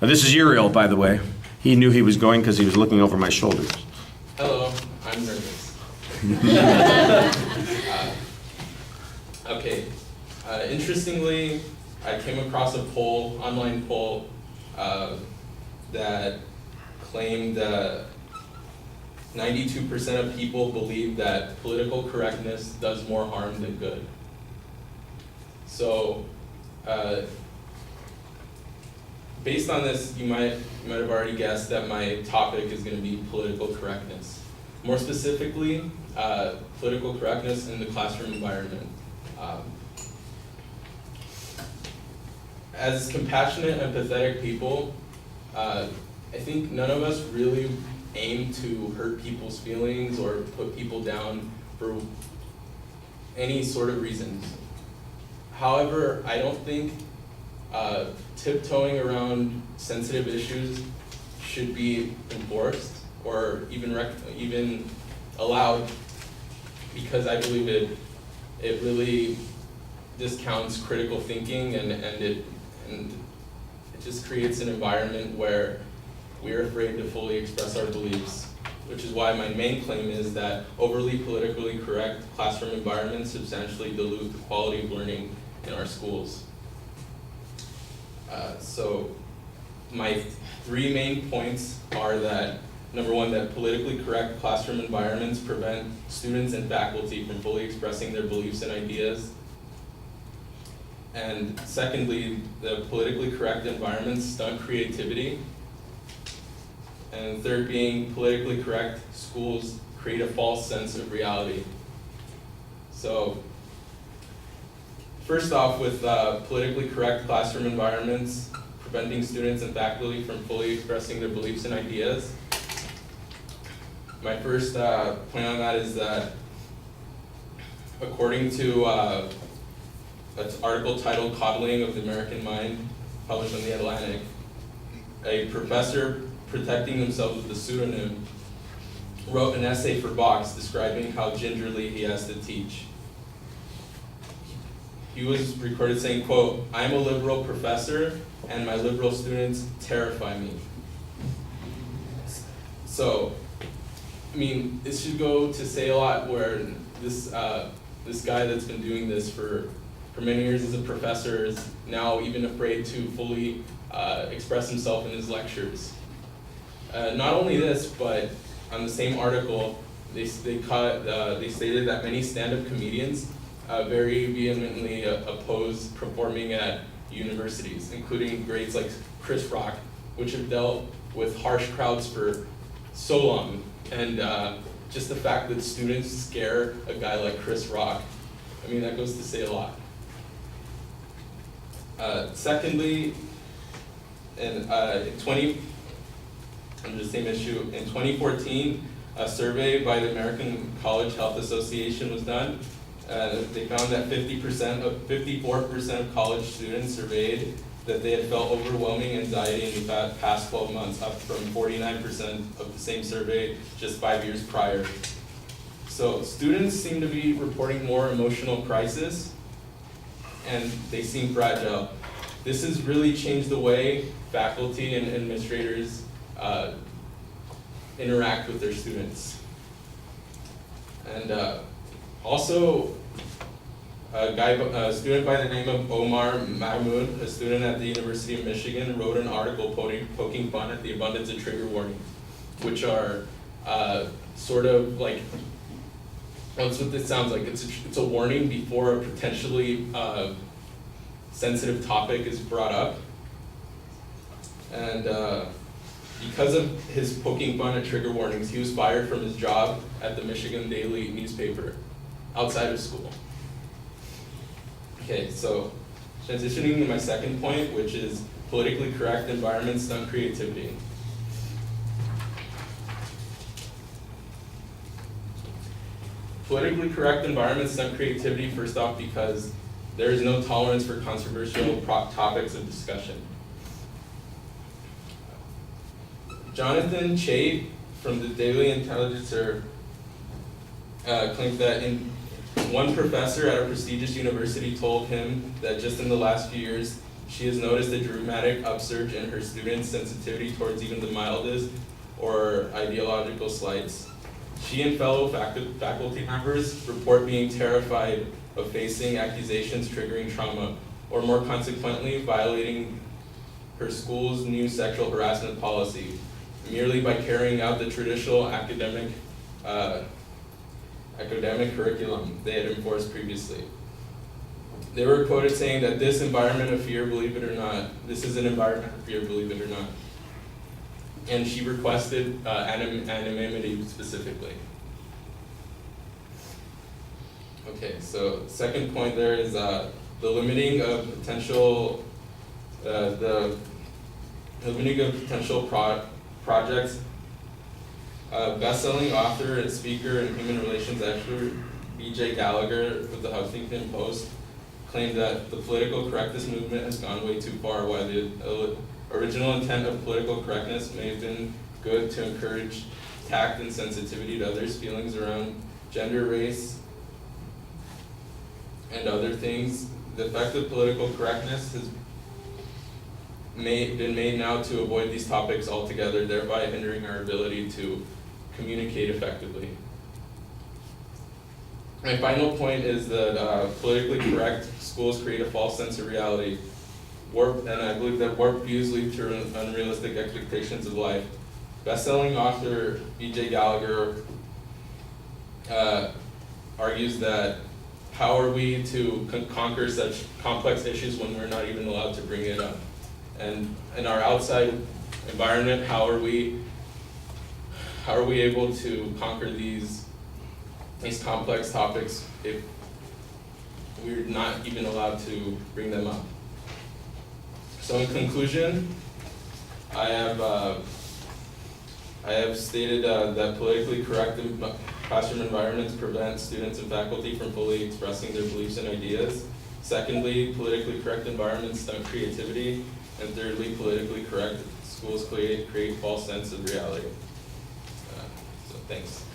This is Uriel, by the way. He knew he was going because he was looking over my shoulders. Hello, I'm nervous. Okay, interestingly, I came across a poll, online poll, that claimed that 92% of people believe that political correctness does more harm than good. So, based on this, you might have already guessed that my topic is going to be political correctness. More specifically, political correctness in the classroom environment. As compassionate and empathetic people, I think none of us really aim to hurt people's feelings or put people down for any sort of reasons. However, I don't think tiptoeing around sensitive issues should be enforced or even allowed, because I believe it really discounts critical thinking and it just creates an environment where we're afraid to fully express our beliefs, which is why my main claim is that overly politically correct classroom environments substantially dilute the quality of learning in our schools. So my three main points are that, number one, that politically correct classroom environments prevent students and faculty from fully expressing their beliefs and ideas. And secondly, the politically correct environments stunt creativity. And third being, politically correct schools create a false sense of reality. So, first off, with politically correct classroom environments preventing students and faculty from fully expressing their beliefs and ideas, my first point on that is that according to an article titled "Coddling of the American Mind," published in The Atlantic, a professor protecting themselves with a pseudonym wrote an essay for Vox describing how gingerly he has to teach. He was recorded saying, quote, "I'm a liberal professor and my liberal students terrify me." So, I mean, it should go to say a lot where this guy that's been doing this for many years as a professor is now even afraid to fully express himself in his lectures. Not only this, but on the same article, they stated that many stand-up comedians very vehemently oppose performing at universities, including greats like Chris Rock, which have dealt with harsh crowds for so long. And just the fact that students scare a guy like Chris Rock, I mean, that goes to say a lot. Secondly, under the same issue, in 2014, a survey by the American College Health Association was done. They found that 54% of college students surveyed that they had felt overwhelming anxiety in the past 12 months, up from 49% of the same survey just 5 years prior. So students seem to be reporting more emotional crisis, and they seem fragile. This has really changed the way faculty and administrators interact with their students. And also, a student by the name of Omar Mahmoud, a student at the University of Michigan, wrote an article poking fun at the abundance of trigger warnings, which are sort of like, that's what this sounds like. It's a warning before a potentially sensitive topic is brought up. And because of his poking fun at trigger warnings, he was fired from his job at the Michigan Daily newspaper outside of school. Okay, so transitioning to my second point, which is politically correct environments stunt creativity. Politically correct environments stunt creativity, first off, because there is no tolerance for controversial topics of discussion. Jonathan Chait from the Daily Intelligencer claimed that one professor at a prestigious university told him that just in the last few years, she has noticed a dramatic upsurge in her students' sensitivity towards even the mildest or ideological slights. She and fellow faculty members report being terrified of facing accusations triggering trauma, or more consequently, violating her school's new sexual harassment policy, merely by carrying out the traditional academic curriculum they had enforced previously. They were quoted saying that this environment of fear, believe it or not, this is an environment of fear, believe it or not. And she requested anonymity specifically. Okay, so second point there is the limiting of potential, projects. Best-selling author and speaker and human relations expert B.J. Gallagher with the Huffington Post claimed that the political correctness movement has gone way too far, while the original intent of political correctness may have been good to encourage tact and sensitivity to others' feelings around gender, race, and other things. The effect of political correctness has been made now to avoid these topics altogether, thereby hindering our ability to communicate effectively. My final point is that politically correct schools create a false sense of reality. And I believe that warped views lead to unrealistic expectations of life. Best-selling author B.J. Gallagher argues that how are we to conquer such complex issues when we're not even allowed to bring it up? And in our outside environment, how are we able to conquer these complex topics if we're not even allowed to bring them up? So in conclusion, I have stated that politically correct classroom environments prevent students and faculty from fully expressing their beliefs and ideas. Secondly, politically correct environments stunt creativity. And thirdly, politically correct schools create false sense of reality. So thanks.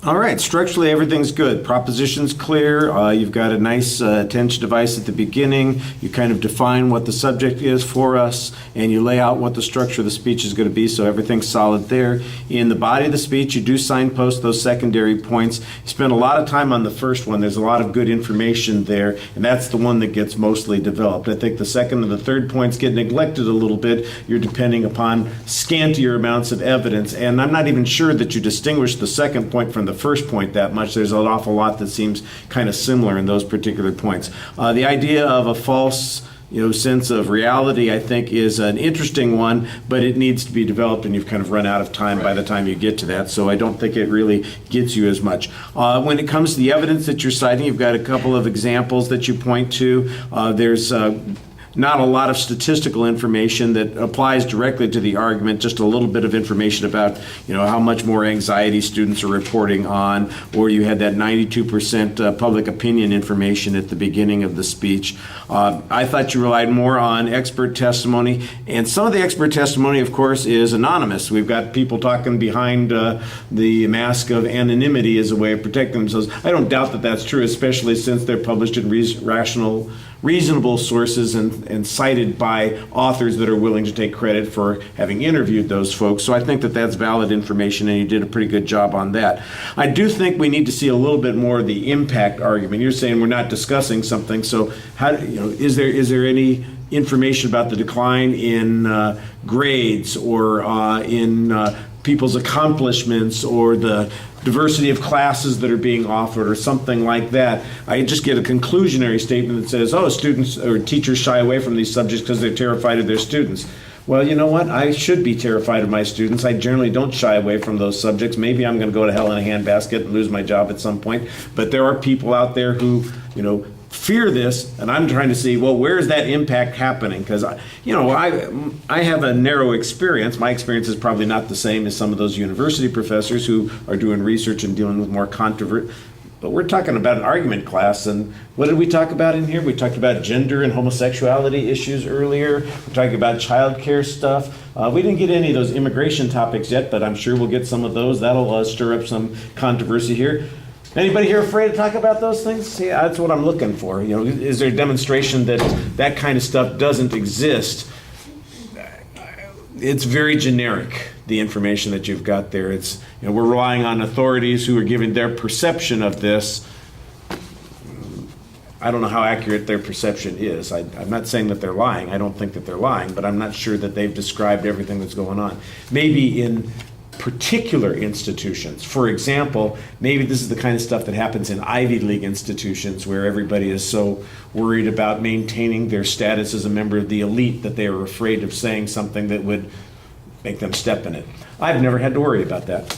All right, structurally everything's good. Proposition's clear. You've got a nice attention device at the beginning. You kind of define what the subject is for us, and you lay out what the structure of the speech is going to be, so everything's solid there. In the body of the speech, you do signpost those secondary points. You spend a lot of time on the first one. There's a lot of good information there, and that's the one that gets mostly developed. I think the second and the third points get neglected a little bit. You're depending upon scantier amounts of evidence, and I'm not even sure that you distinguish the second point from the first point that much. There's an awful lot that seems kind of similar in those particular points. The idea of a false sense of reality, I think, is an interesting one, but it needs to be developed, and you've kind of run out of time by the time you get to that, so I don't think it really gets you as much. When it comes to the evidence that you're citing, you've got a couple of examples that you point to. There's not a lot of statistical information that applies directly to the argument, just a little bit of information about how much more anxiety students are reporting on, or you had that 92% public opinion information at the beginning of the speech. I thought you relied more on expert testimony, and some of the expert testimony, of course, is anonymous. We've got people talking behind the mask of anonymity as a way of protecting themselves. I don't doubt that that's true, especially since they're published in reasonable sources and cited by authors that are willing to take credit for having interviewed those folks. So I think that that's valid information, and you did a pretty good job on that. I do think we need to see a little bit more of the impact argument. You're saying we're not discussing something, so how is there any information about the decline in grades or in people's accomplishments or the diversity of classes that are being offered or something like that? I just get a conclusionary statement that says, oh, students or teachers shy away from these subjects because they're terrified of their students. Well, you know what? I should be terrified of my students. I generally don't shy away from those subjects. Maybe I'm going to go to hell in a handbasket and lose my job at some point. But there are people out there who, fear this, and I'm trying to see, well, where's that impact happening? Because, I have a narrow experience. My experience is probably not the same as some of those university professors who are doing research and dealing with more controversy. But we're talking about an argument class, and what did we talk about in here? We talked about gender and homosexuality issues earlier. We're talking about childcare stuff. We didn't get any of those immigration topics yet, but I'm sure we'll get some of those. That'll stir up some controversy here. Anybody here afraid to talk about those things? Yeah, that's what I'm looking for. Is there a demonstration that that kind of stuff doesn't exist? It's very generic, the information that you've got there. It's, we're relying on authorities who are giving their perception of this. I don't know how accurate their perception is. I'm not saying that they're lying. I don't think that they're lying, but I'm not sure that they've described everything that's going on. Maybe in particular institutions. For example, maybe this is the kind of stuff that happens in Ivy League institutions where everybody is so worried about maintaining their status as a member of the elite that they are afraid of saying something that would make them step in it. I've never had to worry about that.